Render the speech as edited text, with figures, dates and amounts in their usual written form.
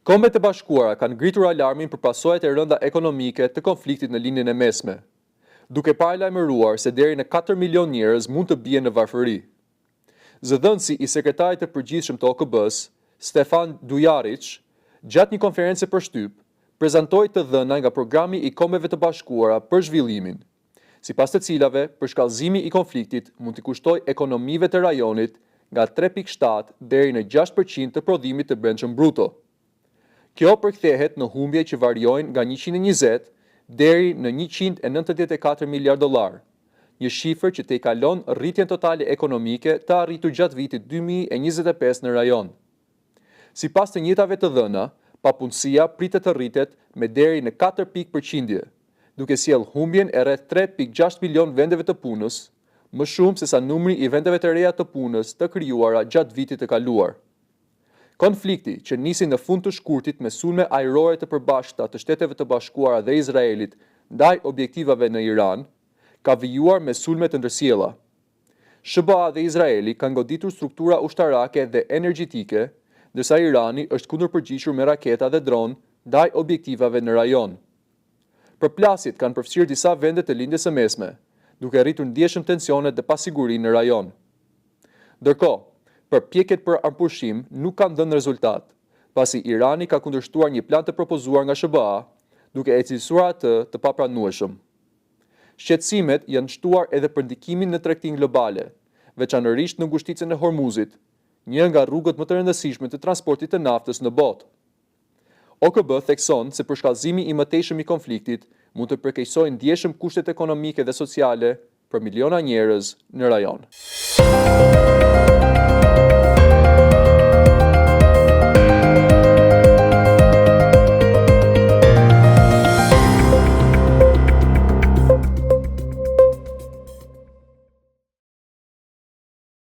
Kombet e Bashkuara kanë ngritur alarmin për pasojat e rënda ekonomike të konfliktit në linjën e mesme, duke paralajmëruar se deri në 4 milion njerëz mund të bien në varfëri. Zëdhënësi i sekretarit të përgjithshëm të OKB-s, Stefan Dujarric, gjatë një konferencë për shtyp, prezantoi të dhëna nga programi i Kombeve të Bashkuara për zhvillimin, sipas të cilave përshkallëzimi i konfliktit mund të kushtojë ekonomive të rajonit nga 3.7 deri në 6% të prodhimit të brendshëm bruto. Kjo përkthehet në humbje që variojnë nga 120 deri në 194 miliard dollar, një shifër që tejkalon rritjen totale ekonomike të arritur gjatë vitit 2025 në rajon. Sipas të njëjtave të dhëna, papunësia pritet të rritet me deri në 4%, duke sjellë humbjen e rreth 3.6 milion vendeve të punës, më shumë se sa numri i vendeve të reja të punës të krijuara gjatë vitit të kaluar. Konflikti, që nisi në fund të shkurtit me sulme ajrore të përbashkëta të Shteteve të Bashkuara dhe Izraelit ndaj objektivave në Iran, ka vijuar me sulme të ndërsjella. SBA dhe Izraeli kanë goditur struktura ushtarake dhe energjetike, ndërsa Irani është kundërpërgjigjur me raketa dhe dron ndaj objektivave në rajon. Përplasjet kanë përfshirë disa vende të lindjes së mesme, duke rritur ndjeshëm tensionet dhe pasigurinë në rajon. Ndërkohë, përpjekjet për ampushim nuk kanë dhënë rezultat, pasi Irani ka kundërshtuar një plan të propozuar nga SBA, duke e cilësuar atë të papranueshëm. Shqetësimet janë shtuar edhe për ndikimin në tregtinë globale, veçanërisht në ngushticën e Hormuzit, një nga rrugët më të rëndësishme të transportit të naftës në botë. OKB thekson se përshkallëzimi i mëtejshëm i konfliktit mund të përkeqësojë ndjeshëm kushtet ekonomike dhe sociale për miliona njerëz në rajon.